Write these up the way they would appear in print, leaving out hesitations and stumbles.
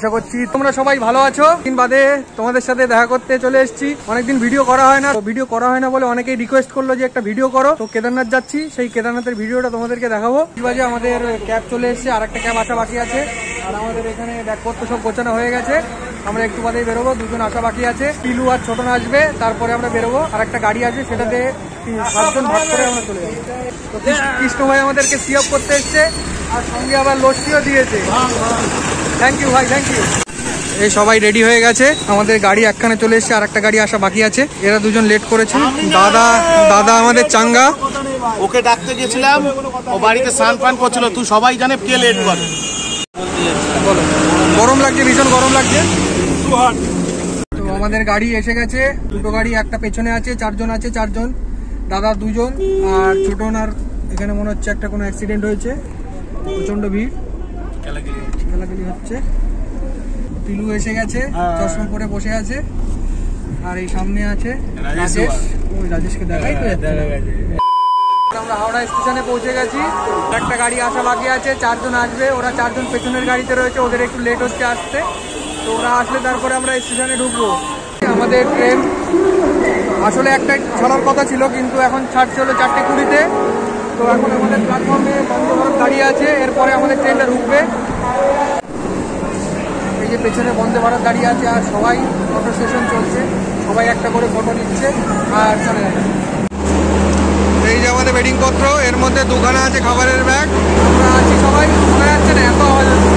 আশা করছি তোমরা সবাই ভালো আছো। দিন বাদে তোমাদের সাথে দেখা করতে চলে এসেছি। অনেকদিন ভিডিও করা হয় না বলে অনেকেই রিকোয়েস্ট করলো যে একটা ভিডিও করো। তো কেদারনাথ যাচ্ছি, সেই কেদারনাথের ভিডিওটা তোমাদেরকে দেখাবো। বাজে আমাদের ক্যাব চলে এসেছে, আর একটা ক্যাব আসা বাকি আছে। আর আমাদের এখানে ব্যাগপত্র সব গোছানো হয়ে গেছে। আমরা একটু বাদেই বেরোবো, দুজন আসা বাকি আছে। পিলু আর ছোটন আসবে, তারপরে আমরা বেরোবো। আর একটা গাড়ি আছে, সেটাতে 7জন ভাগ করে আমরা চলে যাবো। তো কৃষ্ণ ভাই আমাদেরকে সি অফ করতে এসছে, আর সঙ্গে আবার লস্যিও দিয়েছে। থ্যাংক ইউ ভাই, থ্যাংক ইউ। এই সবাই রেডি হয়ে গেছে, আমাদের গাড়ি একখানে চলে এসছে, আর একটা গাড়ি আসা বাকি আছে। এরা দুজন লেট করেছে। দাদা আমাদের চাঙ্গা, ওকে ডাকতে গেছিলাম, ও বাড়িতে স্নান পান করছিল। তুই সবাই জানে কে লেট করে। গরম লাগছে, ভীষণ গরম লাগছে। তো আমাদের গাড়ি এসে গেছে, দুটো গাড়ি, একটা পেছনে আছে। 4জন আছে, 4জন, দাদা 2জন আর ছোটন। আর এখানে মনে হচ্ছে একটা কোনো অ্যাক্সিডেন্ট হয়েছে, প্রচন্ড ভিড়, খেলাখেলি হচ্ছে। পিলু এসে গেছে, চশমা পরে বসে আছে। আর এই সামনে আছে রাজেশ। ওই রাজেশকে দেখাই তো যাচ্ছে। আমরা হাওড়া স্টেশনে পৌঁছে গেছি। একটা গাড়ি আসা বাকি আছে, 4জন আসবে। ওরা 4জন পেছনের গাড়িতে রয়েছে, ওদের একটু লেট হচ্ছে আসতে। তো ওরা আসলে তারপরে আমরা স্টেশনে ঢুকবো। আমাদের ট্রেন আসলে একটা ছাড়ার কথা ছিল, কিন্তু এখন ছাড়ছে হলো 4:20-তে। তো এখন আমাদের প্ল্যাটফর্মে বন্দে ভারত দাঁড়িয়ে আছে, এরপরে আমাদের ট্রেনটা ঢুকবে। এই যে পেছনে বন্দে ভারত দাঁড়িয়ে আছে, আর সবাই ফটো সেশন চলছে, সবাই একটা করে ফটো নিচ্ছে আর চলে যাচ্ছে। এই যে আমাদের বেডিং পত্র, এর মধ্যে 2খানা আছে খাবারের ব্যাগ। আমরা আছি সবাই, শোনা যাচ্ছে না, এত আওয়াজ হচ্ছে।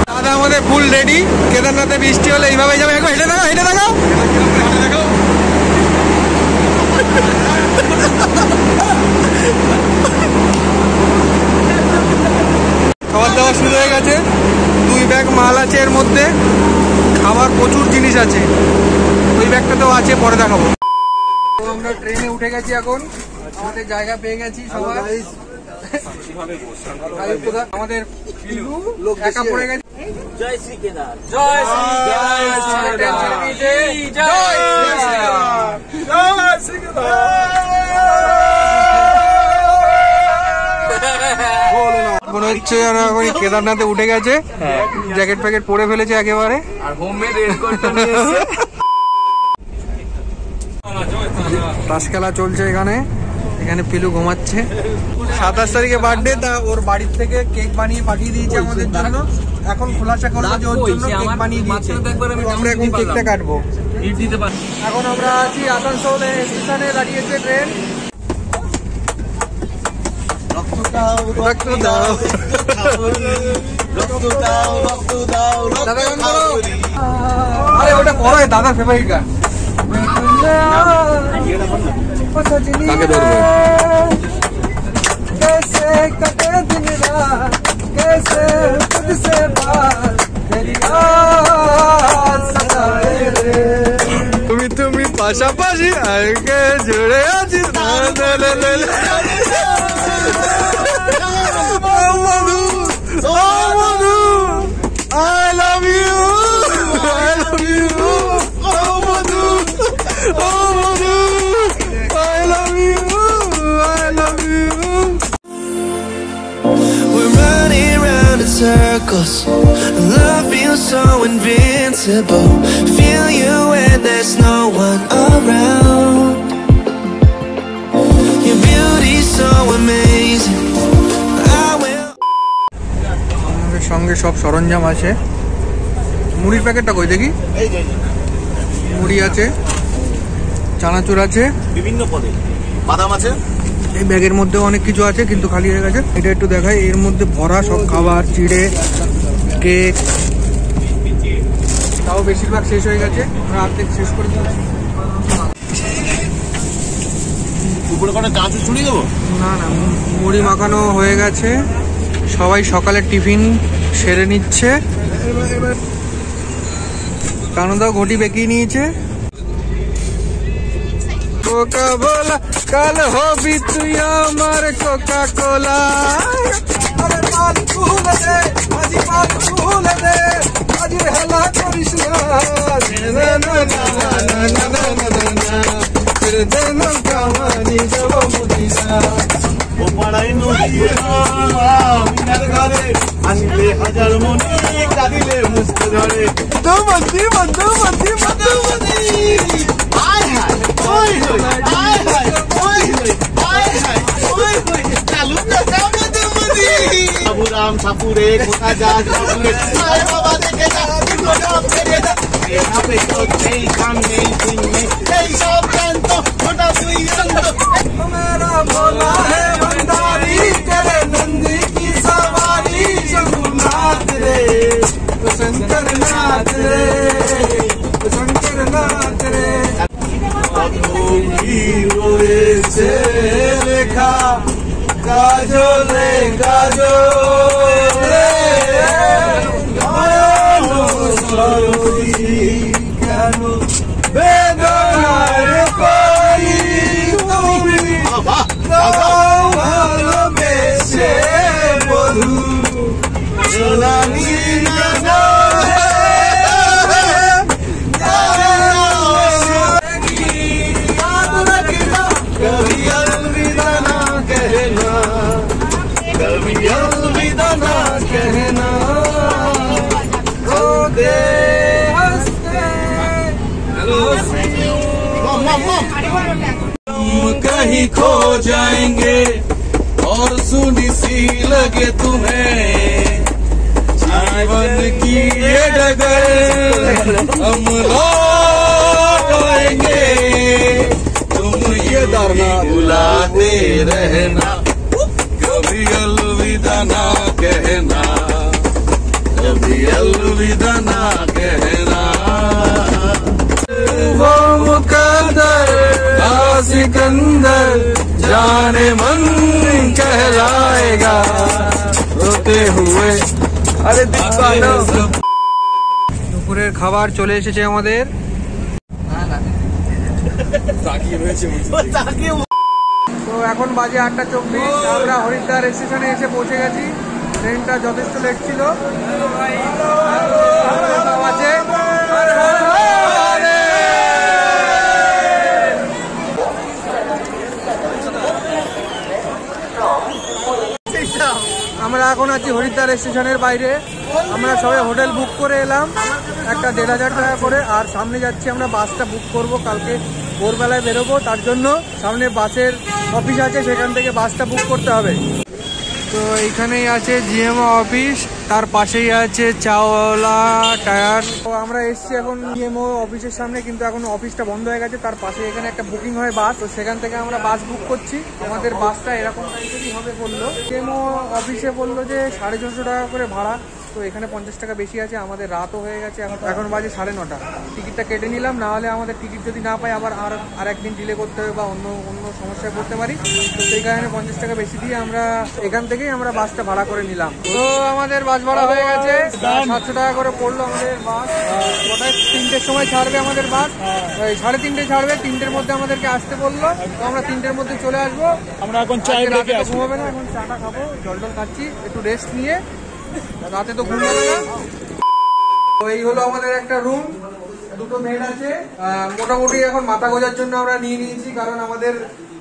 দাদা আমাদের ফুল রেডি। কেদারনাথে বৃষ্টি হলে এইভাবে যাবে। একবার হেঁটে দেখাও, হেঁটে দেখাও। খাবার দাবার শুরু হয়ে গেছে। 2 ব্যাগ মাল আছে এর মধ্যে, খাবার প্রচুর জিনিস আছে। ওই ব্যাগটাতেও আছে, পরে দেখাবো। তো আমরা ট্রেনে উঠে গেছি, এখন আমাদের জায়গা পেয়ে গেছি সবাই। আমাদের একা পড়ে গেছে। জয় শ্রী কেদার, জয় শ্রী মনে হচ্ছে কেদারনাথে উঠে গেছে। জ্যাকেট প্যাকেট পরে ফেলেছে একেবারে। আর হোমমেড রেনকোটটা নিয়ে এসেছে। তাস খেলা চলছে এখানে। এখানে পিলু ঘুমাচ্ছে। 27 তারিখে বার্থডে, তা ওর বাড়ির থেকে কেক বানিয়ে পাঠিয়ে দিয়েছে আমাদের জন্য। এখন খোলাসা করবো যে ওর জন্য কেক বানিয়ে দিয়েছে। আমরা এখন কেকটা কাটবো। এখন আমরা আছি আসানসোল স্টেশনে, দাঁড়িয়েছে ট্রেন। আরে ওটা বড়, দাদার ফেভারিট গান। কাকে ধরবো? कैसे कटे दिन रात, कैसे तुझसे बात, तेरी याद सताए रे। তুমি পাশাপাশি আগে জুড়ে আছি। I love you, I love you, oh Madhu, oh Madhu, I love you, I love you. We're running round in circles, love feels so invincible. Feel you when there's no one around. Your beauty's so amazing. সঙ্গে সব সরঞ্জাম আছে। মুড়ির প্যাকেটটা কই দেখি। মুড়ি আছে, চানাচুর আছে, বিভিন্ন পদে বাদাম আছে। এই ব্যাগের মধ্যেও অনেক কিছু আছে, কিন্তু খালি হয়ে গেছে। এটা একটু দেখাই, এর মধ্যে ভরা সব খাবার, চিড়ে, কেক। তাও বেশিরভাগ শেষ হয়ে গেছে, আমরা অর্ধেক শেষ করে দিয়েছি। উপরে কোনো কাঁচু ছুড়ি দেবো? না না, মুড়ি মাখানো হয়ে গেছে। সবাই সকালের টিফিন সেরে নিচ্ছে। কানুদাও ঘটি বেঁকিয়ে নিয়েছে। কোকা কোলা কাল হবি তুই আমার কোকা কোলা। আরে পাল তুলে দে, আজি পাল তুলে দে, আজি হেলা করিস না। না না না না না না না, ফির দেন কাহানি যাব মুদিনা। ও পাড়াই নদী মিনার ঘরে আসলে হাজার মনে কাঁদিলে মুস্ত ঝরে মধুমতি মধুমতি মধুমতি আয় হায় ওই হই আয় হায় ওই হই আয় হায় ওই হই চালু না মধুমতি বাবুরাম সাপুরে কোথা যাস বাবুরে আয় বাবা দেখে যা কোথা ফেরে যা यहाँ पे तो नहीं काम नहीं दिन में नहीं सब जानतो छोटा सुई अंदर मेरा भोला है भंडारी तेरे नंदी की सवारी शंभुनाथ रे शंकर नाथ रे शंकर नाथ रे रोए से रेखा काजोले काजोले বেদনার কই তুমি ভালোবেসে বধু সোনালি জানা कभी अलविदा ना कहना कभी अलविदा ना कहना दे हम कहीं खो जाएंगे और सुनी सी लगे तुम्हें जीवन की ये डगर हम लौट आएंगे तुम ये दरना बुलाते रहना कभी अलविदा ना कहना कभी अलविदा ना कहना वो मुकद्दर सिकंदर जाने मन कहलाएगा रोते हुए अरे দুপুরের খাবার চলে এসেছে আমাদের। তো এখন বাজে 8:24, আমরা হরিদ্বার স্টেশনে এসে পৌঁছে গেছি। ট্রেনটা যথেষ্ট লেট ছিল। আছে আমরা এখন আছি হরিদ্বার স্টেশনের বাইরে। আমরা সবাই হোটেল বুক করে এলাম একটা 1,500 টাকা করে। আর সামনে যাচ্ছি আমরা, বাসটা বুক করব, কালকে ভোরবেলায় বেরোবো। তার জন্য সামনে বাসের অফিস আছে, সেখান থেকে বাসটা বুক করতে হবে। তো এইখানেই আছে জিএমও অফিস, তার পাশেই আছে চাওলা টায়ার। তো আমরা এসছি এখন জিএমও অফিসের সামনে, কিন্তু এখন অফিসটা বন্ধ হয়ে গেছে। তার পাশে এখানে একটা বুকিং হয় বাস, তো সেখান থেকে আমরা বাস বুক করছি। আমাদের বাসটা এরকম টাইপেরই হবে বললো। জিএমও অফিসে বললো যে 450 টাকা করে ভাড়া। তো এখানে 50 টাকা বেশি আছে। আমাদের রাতও হয়ে গেছে, এখন বাজে 9:30। টিকিটটা কেটে নিলাম, না হলে আমাদের টিকিট যদি না পাই আবার আর একদিন ডিলে করতে হবে বা অন্য সমস্যায় পড়তে পারি। তো সেই কারণে 50 টাকা বেশি দিয়ে আমরা এখান থেকেই আমরা বাসটা ভাড়া করে নিলাম। তো আমাদের বাস ভাড়া হয়ে গেছে 700 টাকা করে পড়লো আমাদের বাস। ওটায় 3টের সময় ছাড়বে আমাদের বাস, 3:30 ছাড়বে। 3টের মধ্যে আমাদেরকে আসতে বললো। তো আমরা 3টের মধ্যে চলে আসবো। আমরা এখন ঘুমাবে না, এখন চাটা খাবো, জল খাচ্ছি, একটু রেস্ট নিয়ে। রাতে তো ঘুম হবে না। তো এই হলো আমাদের একটা রুম, 2টো বেড আছে। মোটামুটি এখন মাথা গোজার জন্য আমরা নিয়ে নিয়েছি, কারণ আমাদের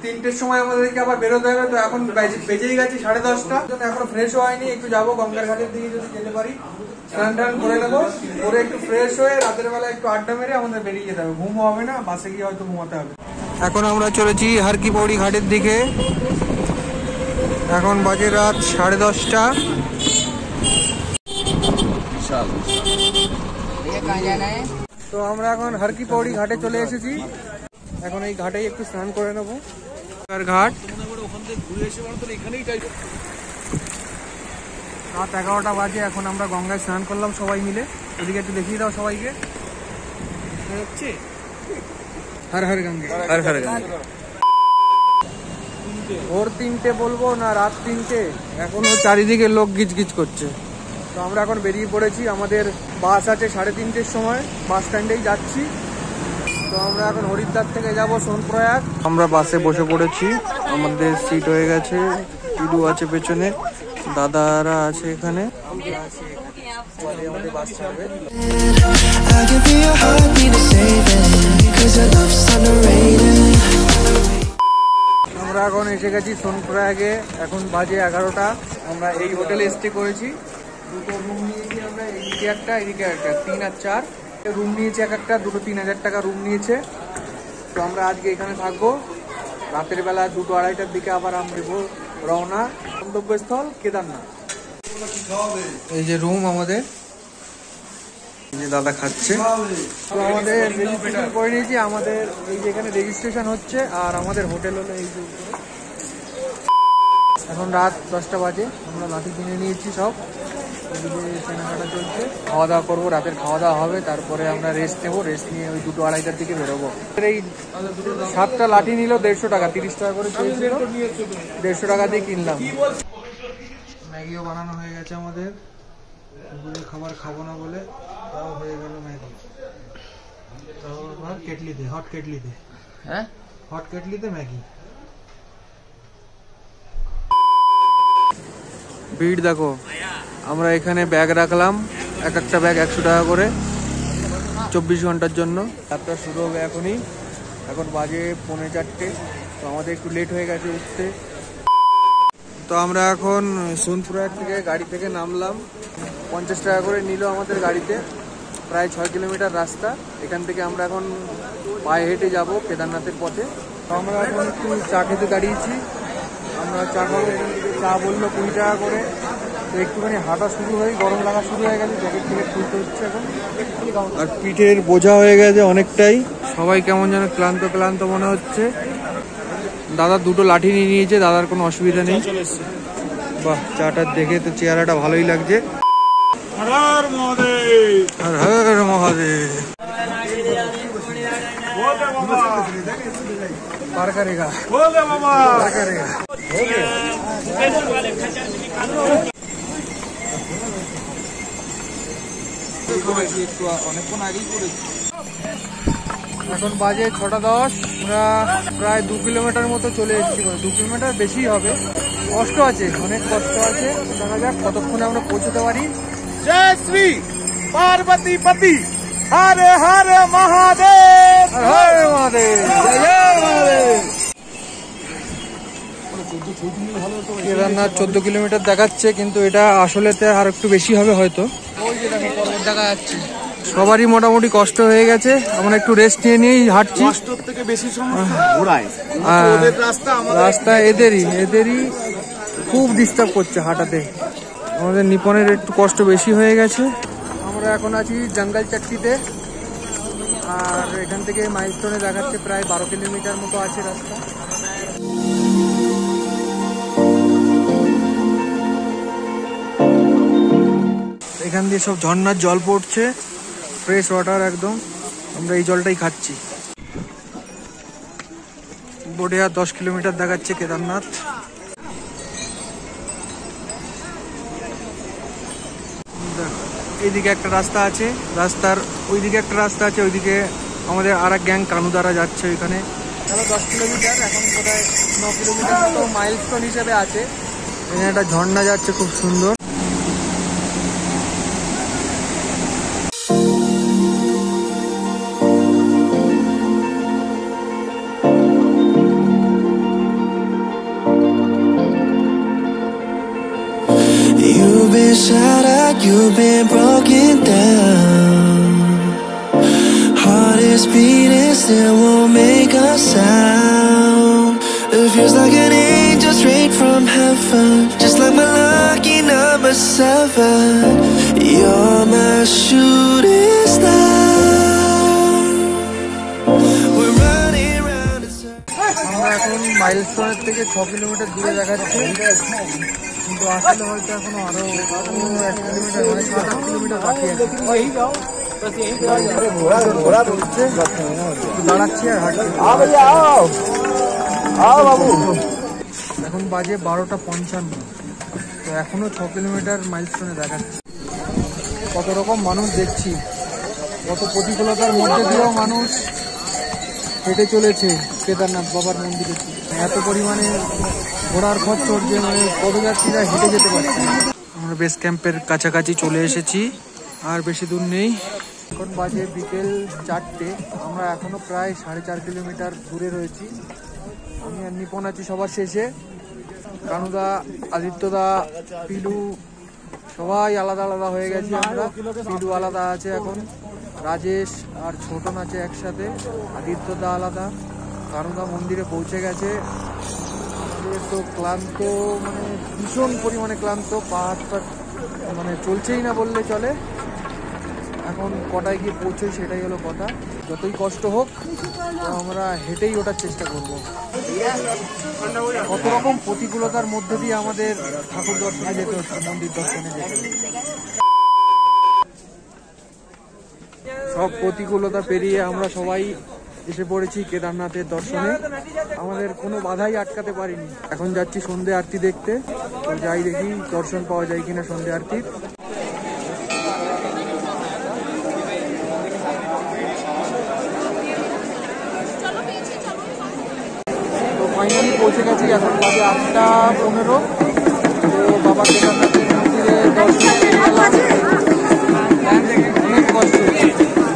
3টের সময় আমাদেরকে আবার বেরোতে হবে। তো এখন বেজেই গেছে 10:30। এখন ফ্রেশ হয়নি, একটু যাবো গঙ্গার ঘাটের দিকে, যদি যেতে পারি স্নান টান করে নেবো, করে একটু ফ্রেশ হয়ে রাতের বেলা একটু আড্ডা মেরে আমাদের বেরিয়ে যেতে হবে। ঘুম হবে না, বাসে গিয়ে হয়তো ঘুমাতে হবে। এখন আমরা চলেছি হর কি পৌড়ি ঘাটের দিকে। এখন বাজে রাত 10:30। তো আমরা এখন হর কি পৌড়ি ঘাটে চলে এসেছি। এখন এই ঘাটেই একটু স্নান করে নেবো। ঘাট রাত 11টা বাজে। এখন আমরা গঙ্গায় স্নান করলাম সবাই মিলে। ওদিকে একটু দেখিয়ে দাও সবাইকে। হর হর গঙ্গে, হর হর গঙ্গে। ভোর 3টে বলবো না রাত 3টে, এখনো চারিদিকে লোক গিজগিজ করছে। তো আমরা এখন বেরিয়ে পড়েছি, আমাদের বাস আছে 3:30-র সময়, বাস স্ট্যান্ডেই যাচ্ছি। তো আমরা এখন হরিদ্বার থেকে যাব সোনপ্রয়াগ। আমরা বাসে বসে পড়েছি, আমাদের সিট হয়ে গেছে। ইডু আছে পেছনে, দাদারা আছে এখানে। আমরা এখন এসে গেছি সোনপ্রয়াগে। এখন বাজে 11টা। আমরা এই হোটেলে স্টে করেছি। দুটো রুম নিয়েছি আমরা, এদিকে একটা এদিকে একটা, 3 আর 4 রুম নিয়েছি এক একটা, দুটো 3000 টাকা রুম নিয়েছে। তো আমরা আজকে এখানে থাকবো, রাতের বেলা 2-2:30টার দিকে আবার আমরা দেবো রওনা গন্তব্যস্থল কেদারনাথ। এই যে রুম আমাদের, যে দাদা খাচ্ছে। তো আমাদের রেজিস্ট্রেশন করে নিয়েছি, আমাদের এই যে এখানে রেজিস্ট্রেশন হচ্ছে, আর আমাদের হোটেল হলো এই যে। এখন রাত 10টা বাজে, আমরা লাঠি কিনে নিয়েছি সব, এদিকে কেনাকাটা চলছে। খাওয়া দাওয়া করবো, রাতের খাওয়া দাওয়া হবে, তারপরে আমরা রেস্ট নেবো, রেস্ট নিয়ে ওই 2-2:30টার দিকে বেরোবো। এই 7টা লাঠি নিল 150 টাকা, 30 টাকা করে চেয়েছিল, 150 টাকা দিয়ে কিনলাম। ম্যাগিও বানানো হয়ে গেছে আমাদের, দুপুরের খাবার খাবো না বলে তাও হয়ে গেল ম্যাগি। তাও আবার কেটলিতে, হট কেটলিতে, হ্যাঁ হট কেটলিতে ম্যাগি। ভিড় দেখো, আমরা এখানে ব্যাগ রাখলাম, এক একটা ব্যাগ 100 টাকা করে 24 ঘন্টার জন্য। যাত্রা শুরু হবে এখনই, এখন বাজে 3:45। তো আমাদের একটু লেট হয়ে গেছে উঠতে। তো আমরা এখন সোনপুরহাট থেকে গাড়ি থেকে নামলাম, 50 টাকা করে নিল আমাদের গাড়িতে, প্রায় 6 কিলোমিটার রাস্তা। এখান থেকে আমরা এখন পায়ে হেঁটে যাব কেদারনাথের পথে। তো আমরা এখন একটু চা খেতে দাঁড়িয়েছি, আমরা চা খাবো। এখান থেকে চা বললো 20 টাকা করে। তো একটুখানি হাঁটা শুরু হয়ে গরম লাগা শুরু হয়ে গেছে, জ্যাকেট থেকে খুলতে হচ্ছে এখন। আর পিঠের বোঝা হয়ে গেছে অনেকটাই, সবাই কেমন যেন ক্লান্ত ক্লান্ত মনে হচ্ছে। দাদা দুটো লাঠি নিয়ে নিয়েছে, দাদার কোনো অসুবিধা নেই। বাহ, চাটা দেখে তো চেহারাটা ভালোই লাগছে। হর হর মহাদেব, হর হর মহাদেব। पार करेगा, बोले बाबा, पार करेगा। এখন বাজে 6:10, আমরা প্রায় 2 কিলোমিটার মতো চলে এসেছি, 2 কিলোমিটার বেশি হবে। কষ্ট আছে, অনেক কষ্ট আছে, দেখা যাক কতক্ষণে আমরা পৌঁছতে পারি। জয় শ্রী পার্বতী পতি, হরে হরে মহাদেব, হরে মহাদেব, জয় জয় মহাদেব। কেদারনাথ 14 কিলোমিটার দেখাচ্ছে, কিন্তু এটা আসলেতে আর একটু বেশি হবে হয়তো। ওই যে দেখো পর্বত দেখা যাচ্ছে। সবারই মোটামুটি কষ্ট হয়ে গেছে, আমরা একটু রেস্ট নিয়ে নিয়েই হাঁটছি। কষ্টর থেকে বেশি সমস্যা ঘোড়ায়, ওদের রাস্তা আমাদের রাস্তা এদেরই খুব ডিস্টার্ব করছে হাঁটাতে। আমাদের নিপনের একটু কষ্ট বেশি হয়ে গেছে। আমরা এখন আছি জঙ্গল চাট্টিতে, আর এখান থেকে মাইলস্টোনে দেখাচ্ছে প্রায় 12 কিলোমিটার মতো আছে রাস্তা। এখান দিয়ে সব ঝর্ণার জল পড়ছে, ফ্রেশ ওয়াটার একদম। আমরা এই জলটাই খাচ্ছি। বোর্ডে আর 10 কিলোমিটার দেখাচ্ছে কেদারনাথ। এইদিকে একটা রাস্তা আছে, রাস্তার ওইদিকে একটা রাস্তা আছে, ওইদিকে আমাদের আর এক গ্যাং কানুদারা যাচ্ছে ওইখানে। তাহলে 10 কিলোমিটার, এখন বোধহয় 9 কিলোমিটার মতো মাইলস্টোন হিসেবে আছে। এখানে একটা ঝর্ণা যাচ্ছে খুব সুন্দর। You've been shattered, you've been broken down. Heart is beating, still won't make a sound. It feels like an angel straight from heaven, just like my lucky number 7. You're my shooting star. We're running round in circles. আমরা এখন মাইলস্টোনের থেকে 6 kilometre দূরে দেখাচ্ছে, কিন্তু আসলে হয়তো এখনো আরো 1 কিলোমিটার, মানে 7-8 কিলোমিটার বাকি আছে। দাঁড়াচ্ছি আর হাঁটছি। এখন বাজে 12:55, তো এখনো 6 কিলোমিটার মাইলস্টোনে দেখাচ্ছে। কত রকম মানুষ দেখছি, কত প্রতিকূলতার মধ্যে দিয়েও মানুষ হেঁটে চলেছে কেদারনাথ বাবার মন্দিরে। এত পরিমাণে ঘোড়ার খরচ চড়ছে, মানে পদযাত্রীরা হেঁটে যেতে পারছে না। আমরা বেস ক্যাম্পের কাছাকাছি চলে এসেছি, আর বেশি দূর নেই। এখন বাজে বিকেল 4টে, আমরা এখনো প্রায় 4.5 কিলোমিটার দূরে রয়েছি। আমি আর নিপন আছি সবার শেষে, কানুদা, আদিত্যদা, পিলু, সবাই আলাদা আলাদা হয়ে গেছি আমরা। সিডু আলাদা আছে এখন, রাজেশ আর ছোটন আছে একসাথে, আদিত্যদা আলাদা, কানুদা মন্দিরে পৌঁছে গেছে। আমাদের তো ক্লান্ত, মানে ভীষণ পরিমাণে ক্লান্ত, পাহাড় মানে চলছেই না বললে চলে। এখন কটায় গিয়ে পৌঁছোই সেটাই হলো কথা। যতই কষ্ট হোক আমরা হেঁটেই ওঠার চেষ্টা করব। কত রকম প্রতিকূলতার মধ্যে দিয়ে আমাদের ঠাকুর দর্শনে যেতে হচ্ছে, মন্দির দর্শনে যেতে হচ্ছে। সব প্রতিকূলতা পেরিয়ে আমরা সবাই এসে পড়েছি কেদারনাথের দর্শনে। আমাদের কোনো বাধাই আটকাতে পারিনি। এখন যাচ্ছি সন্ধে আরতি দেখতে, তো যাই দেখি দর্শন পাওয়া যায় কিনা সন্ধে আরতির। তো ফাইনালি পৌঁছে গেছি, এখন বাজে 8:15। তো বাবা কেদারনাথের মন্দিরে দর্শন অনেক কষ্ট,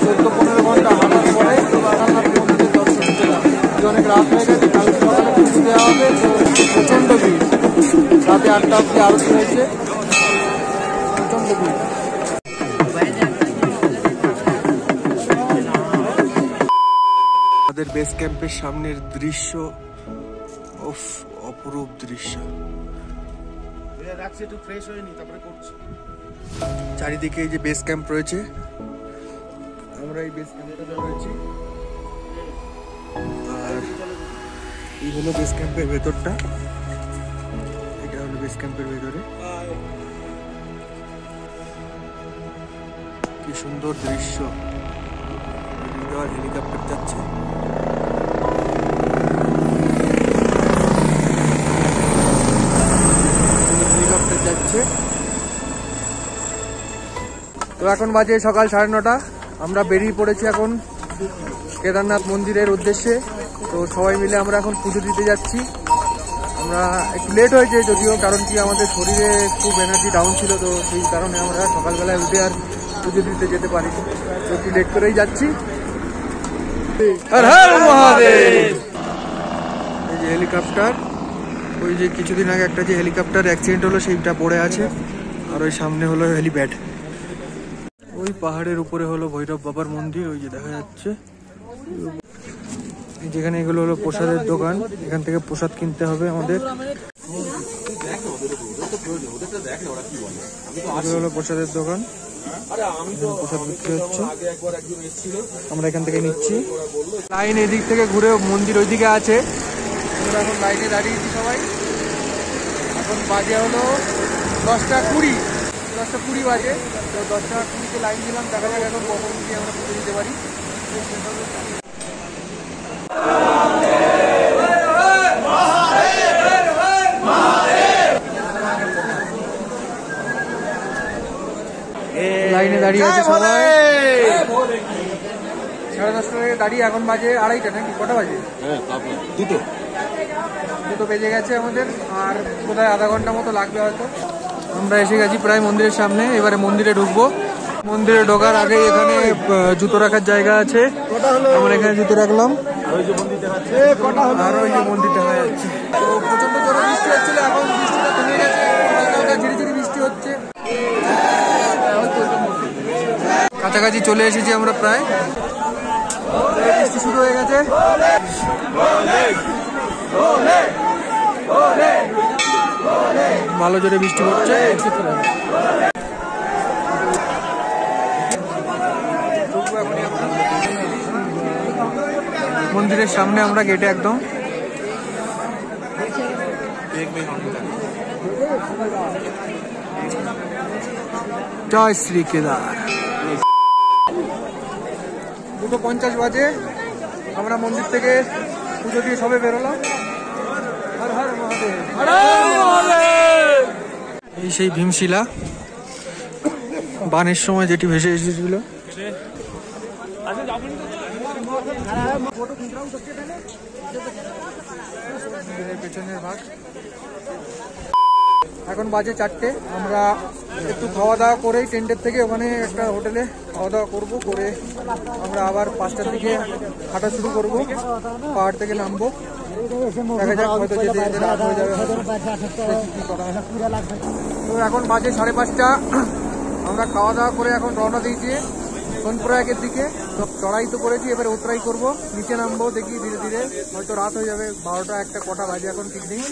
14-15 ঘন্টা হাঁটার পরে তো কেদারনাথ মন্দিরে দর্শন পেলাম। অনেক রাত হয়ে গেছে, কালকে সকালে পুজো দেওয়া হবে, তো প্রচণ্ড ভিড়। রাতে 8টা অব্দি আরতি হয়েছে, প্রচণ্ড ভিড়। আমাদের বেস ক্যাম্পের সামনের দৃশ্য, অপরূপ দৃশ্য। চারিদিকে এই যে বেস ক্যাম্প রয়েছে, আমরা এই বেস ক্যাম্পটাতে রয়েছি। আর এই হলো বেস ক্যাম্পের ভেতরটা, এটা হলো বেস ক্যাম্পের ভেতরে। কি সুন্দর দৃশ্য, হেলিকপ্টার যাচ্ছে। হেলিকপ্টার যাচ্ছে। তো এখন বাজে সকাল 9:30। আমরা বেরিয়ে পড়েছি এখন কেদারনাথ মন্দিরের উদ্দেশ্যে। তো সবাই মিলে আমরা এখন পুজো দিতে যাচ্ছি। আমরা একটু লেট হয়েছে যদিও, কারণ কি আমাদের শরীরে খুব এনার্জি ডাউন ছিল, তো সেই কারণে আমরা সকালবেলায় উঠে আর পুজো দিতে যেতে পারি। তো একটু লেট করেই যাচ্ছি। হর হর মহাদেব। এই যে হেলিকপ্টার, ওই যে কিছুদিন আগে একটা যে হেলিকপ্টার অ্যাক্সিডেন্ট হলো সেইটা পড়ে আছে, আর ওই সামনে হলো হেলিপ্যাড। ওই পাহাড়ের উপরে হলো ভৈরব বাবার মন্দির, ওই যে দেখা যাচ্ছে। যেখানে এগুলো হলো প্রসাদের দোকান, এখান থেকে প্রসাদ কিনতে হবে আমাদের। এগুলো হলো প্রসাদের দোকান, প্রসাদ বিক্রি হচ্ছে, আমরা এখান থেকে নিচ্ছি। লাইন এদিক থেকে ঘুরে মন্দির ওইদিকে আছে, আমরা এখন লাইনে দাঁড়িয়েছি সবাই। এখন বাজে হলো 10:20, 10:20 বাজে। তো 10:20-তে লাইন দিলাম, দেখা যাক এখন কখন গিয়ে আমরা পুজো দিতে পারি। লাইনে দাঁড়িয়ে আছে সবাই, 10:30 দাঁড়িয়ে। এখন বাজে 2:30 নাকি কটা বাজে? 2 বেজে গেছে আমাদের, আর কোথায় আধা ঘন্টা মতো লাগবে হয়তো। আমরা এসে গেছি প্রায় মন্দিরের সামনে, এবারে মন্দিরে ঢুকবো। মন্দিরে ঢোকার আগে এখানে জুতো রাখার জায়গা আছে, আমরা এখানে জুতো রাখলাম। আর ওই যে মন্দির দেখা যাচ্ছে। তো প্রচন্ড জোরে বৃষ্টি হচ্ছিল, এখন বৃষ্টিটা থেমে গেছে, হালকা ঝিরি ঝিরি বৃষ্টি হচ্ছে। কাছাকাছি চলে এসেছি আমরা প্রায়, বৃষ্টি শুরু হয়ে গেছে। ভালো জোরে বৃষ্টি হচ্ছে। মন্দিরের সামনে আমরা গেটে একদম। জয় শ্রী কেদার। 2:50 বাজে, আমরা মন্দির থেকে পুজো দিয়ে সবে বেরোলাম। হর হর মহাদেব, হর হর মহাদেব। এই সেই ভীমশিলা, বানের সময় যেটি ভেসে এসেছিল। পেছনের ভাগ। এখন বাজে 4টে, আমরা একটু খাওয়া দাওয়া করেই টেন্টের থেকে ওখানে একটা হোটেলে খাওয়া দাওয়া করবো, করে আমরা আবার 5টার দিকে হাঁটা শুরু করবো, পাহাড় থেকে নামবো। দেখা যাক, হয়তো যেতে যেতে রাত হয়ে যাবে। তো এখন বাজে 5:30। আমরা খাওয়া দাওয়া করে এখন রওনা দিয়েছি সোনপ্রয়াগের দিকে। তো চড়াই তো করেছি, এবারে উতরাই করবো, নিচে নামবো, দেখি ধীরে ধীরে হয়তো রাত হয়ে যাবে, 12টা 1টা কটা বাজে এখন ঠিক নেই।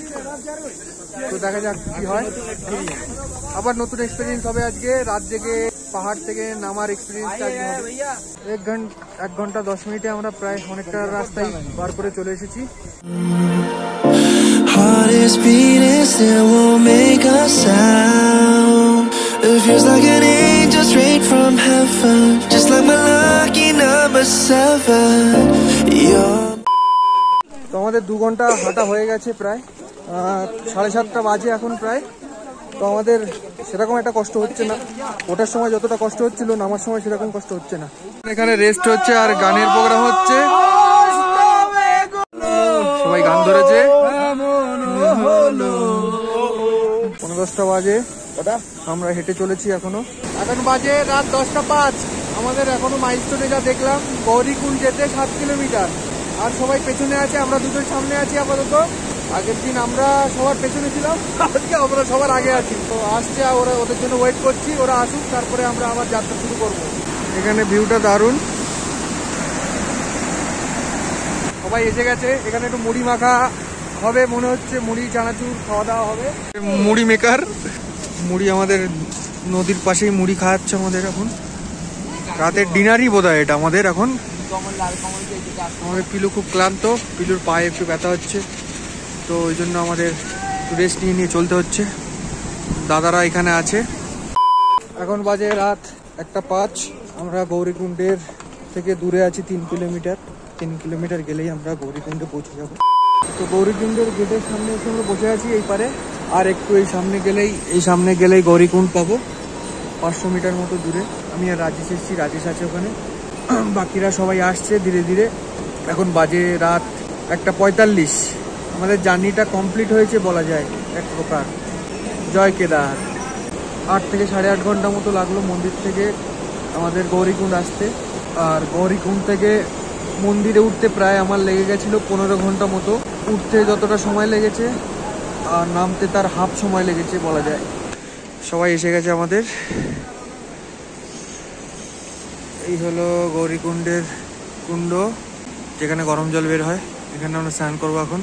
তো দেখা যাক কি হয়। আবার নতুন এক্সপিরিয়েন্স হবে আজকে, রাত জেগে পাহাড় থেকে নামার এক্সপিরিয়েন্সটা আজকে হবে। 1 ঘন্টা 10 মিনিটে আমরা প্রায় অনেকটা রাস্তায় পার করে চলে এসেছি। Heart is beating, still won't make a sound. It feels like an angel straight from heaven, just like my lucky number 7. You're তো আমাদের 2 ঘন্টা হাঁটা হয়ে গেছে প্রায়, 7:30 বাজে এখন প্রায়। তো আমাদের সেরকম একটা কষ্ট হচ্ছে না, ওঠার সময় যতটা কষ্ট হচ্ছিল নামার সময় সেরকম কষ্ট হচ্ছে না। এখানে রেস্ট হচ্ছে আর গানের প্রোগ্রাম হচ্ছে, সবাই গান ধরেছে। 10:15 বাজে, আমরা হেঁটে চলেছি এখনো। এখন বাজে রাত 10:05। আমাদের এখনো মাইলস্টোনে যা দেখলাম, গৌরীকুণ্ড যেতে 7 কিলোমিটার। আর সবাই পেছনে আছে, আমরা দুটোর সামনে আছি আপাতত। আগের দিন আমরা সবার পেছনে ছিলাম, আজকে আমরা সবার আগে আছি। তো আসছে, ওরা ওদের জন্য ওয়েট করছি, ওরা আসুক, তারপরে আমরা আবার যাত্রা শুরু করবো। এখানে ভিউটা দারুণ, সবাই এসে গেছে। এখানে একটু মুড়ি মাখা হবে মনে হচ্ছে, মুড়ি চানাচুর খাওয়া দাওয়া হবে। মুড়ি মেকার, মুড়ি আমাদের নদীর পাশেই মুড়ি খাওয়াচ্ছে আমাদের এখন। রাতের ডিনারই বোধহয় এটা আমাদের এখন। আমাদের পিলু খুব ক্লান্ত, পিলুর পায়ে একটু ব্যথা হচ্ছে, তো ওই জন্য আমাদের রেস্ট নিয়ে চলতে হচ্ছে। দাদারা এখানে আছে। এখন বাজে রাত 1:05। আমরা গৌরীকুণ্ডের থেকে দূরে আছি 3 কিলোমিটার। 3 কিলোমিটার গেলেই আমরা গৌরীকুণ্ডে পৌঁছে যাব। তো গৌরীকুণ্ডের গেটের সামনে এসে আমরা বসে আছি এই পারে, আর একটু এই সামনে গেলেই গৌরীকুণ্ড পাবো। 500 মিটার মতো দূরে। আমি আর রাজেশ এসেছি, রাজেশ আছে ওখানে, বাকিরা সবাই আসছে ধীরে ধীরে। এখন বাজে রাত 1:45। আমাদের জার্নিটা কমপ্লিট হয়েছে বলা যায় এক প্রকার। জয় কেদার। 8 থেকে 8.5 ঘন্টা মতো লাগলো মন্দির থেকে আমাদের গৌরীকুণ্ড আসতে। আর গৌরীকুণ্ড থেকে মন্দিরে উঠতে প্রায় আমার লেগে গেছিলো 15 ঘন্টা মতো। উঠতে যতটা সময় লেগেছে আর নামতে তার হাফ সময় লেগেছে বলা যায়। সবাই এসে গেছে আমাদের। এই হলো গৌরীকুণ্ডের কুণ্ড, যেখানে গরম জল বের হয়। এখানে আমরা স্নান করবো এখন।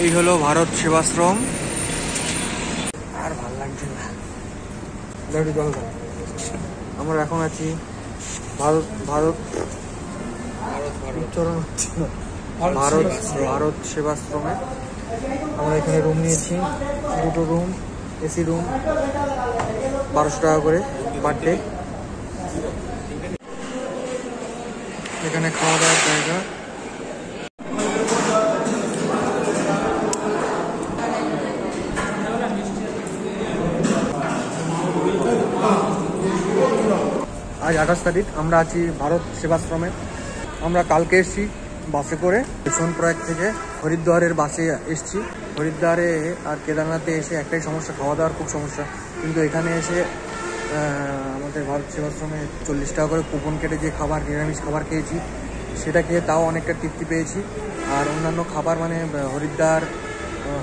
এই হলো ভারত সেবাশ্রম। আর ভাল লাগছে না, জল। আমরা এখন আছি ভারত সেবাশ্রমে। আমরা এখানে রুম নিয়েছি, 2টো রুম, এসি রুম, 1200 টাকা করে পার ডে। এখানে খাওয়া দাওয়ার জায়গা। আজ 28 তারিখ, আমরা আছি ভারত সেবাশ্রমে। আমরা কালকে এসেছি বাসে করে, সোনপ্রয়াগ থেকে হরিদ্বারের বাসে এসেছি। হরিদ্বারে আর কেদারনাথে এসে একটাই সমস্যা, খাওয়া দাওয়ার খুব সমস্যা। কিন্তু এখানে এসে আমাদের ভারত সেবাশ্রমে 40 টাকা করে কুপন কেটে যে খাবার, নিরামিষ খাবার খেয়েছি, সেটা খেয়ে তাও অনেকটা তৃপ্তি পেয়েছি। আর অন্যান্য খাবার মানে হরিদ্বার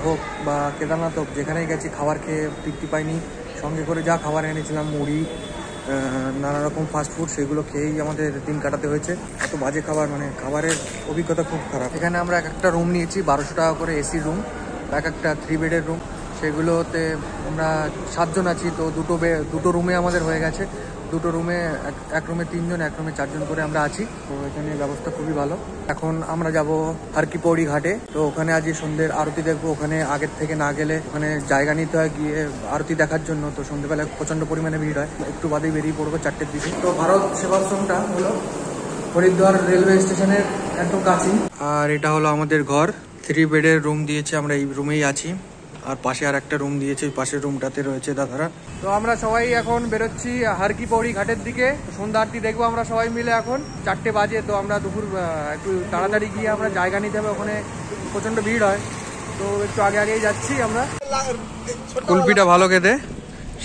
হোক বা কেদারনাথ হোক, যেখানেই গেছি খাবার খেয়ে তৃপ্তি পাইনি। সঙ্গে করে যা খাবার এনেছিলাম, মুড়ি, নানা রকম ফাস্টফুড, সেগুলো খেয়েই আমাদের দিন কাটাতে হয়েছে। এত বাজে খাবার, মানে খাবারের অভিজ্ঞতা খুব খারাপ। এখানে আমরা একটা রুম নিয়েছি 1200 টাকা করে, এসি রুম, একটা 3 বেডের রুম। সেগুলোতে আমরা 7 জন আছি। তো দুটো রুমে আমাদের হয়ে গেছে। 2টো রুমে, এক রুমে 3 জন, এক রুমে 4 জন করে আমরা আছি। তো এখানে ব্যবস্থা খুবই ভালো। এখন আমরা যাব হারকি পৌড়ি ঘাটে। তো ওখানে আজ সন্ধ্যের আরতি দেখবো। ওখানে আগের থেকে না গেলে ওখানে জায়গা নিতে হয় গিয়ে আরতি দেখার জন্য। তো সন্ধ্যেবেলায় প্রচণ্ড পরিমাণে ভিড় হয়। একটু বাদেই বেরিয়ে পড়বো 4টের দিকে। তো ভারত সেবাশ্রমটা হলো হরিদ্বার রেলওয়ে স্টেশনের একদম কাছেই। আর এটা হলো আমাদের ঘর, 3 বেডের রুম দিয়েছে, আমরা এই রুমেই আছি। আর পাশে আর একটা রুম দিয়েছে, ওই পাশের রুমটাতে রয়েছে দাদারা। তো আমরা সবাই এখন বেরোচ্ছি হারকি পৌড়ি ঘাটের দিকে। সন্ধ্যা আরতি দেখবো আমরা সবাই মিলে। এখন 4টে বাজে। তো আমরা দুপুর একটু তাড়াতাড়ি গিয়ে আমরা জায়গা নিতে হবে, ওখানে প্রচণ্ড ভিড় হয়। তো একটু আগেই যাচ্ছি আমরা। কুলপিটা ভালো খেতে,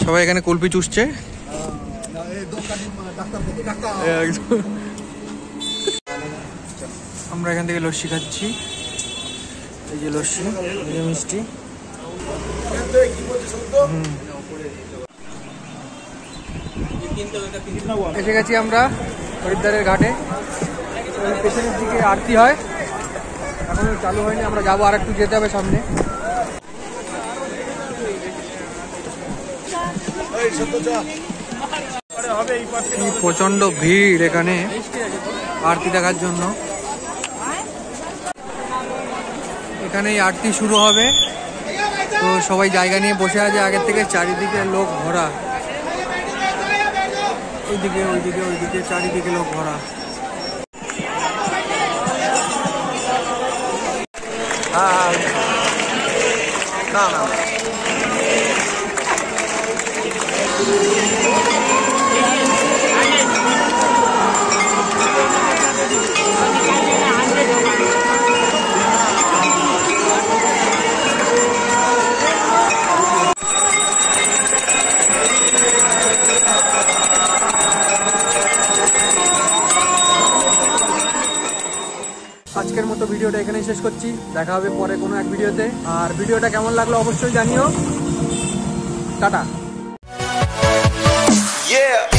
সবাই এখানে কুলপি চুষছে। আমরা এখান থেকে লস্যি খাচ্ছি, এই যে লস্যি, এই যে মিষ্টি। এসে গেছি আমরা হরিদ্বারের ঘাটে। ওই পেছনের দিকে আরতি হয়, এখনো চালু হয়নি, আমরা যাবো, আর একটু যেতে হবে সামনে। প্রচন্ড ভিড় এখানে আরতি দেখার জন্য। এখানেই আরতি শুরু হবে, তো সবাই জায়গা নিয়ে বসে আছে আগের থেকে, চারিদিকে লোক ভরা, ওইদিকে ওইদিকে ওইদিকে চারিদিকে লোক ভরা। না না আজকের মতো ভিডিওটা এখানেই শেষ করছি, দেখা হবে পরে কোনো এক ভিডিওতে। আর ভিডিওটা কেমন লাগলো অবশ্যই জানিও। টাটা। Yeah.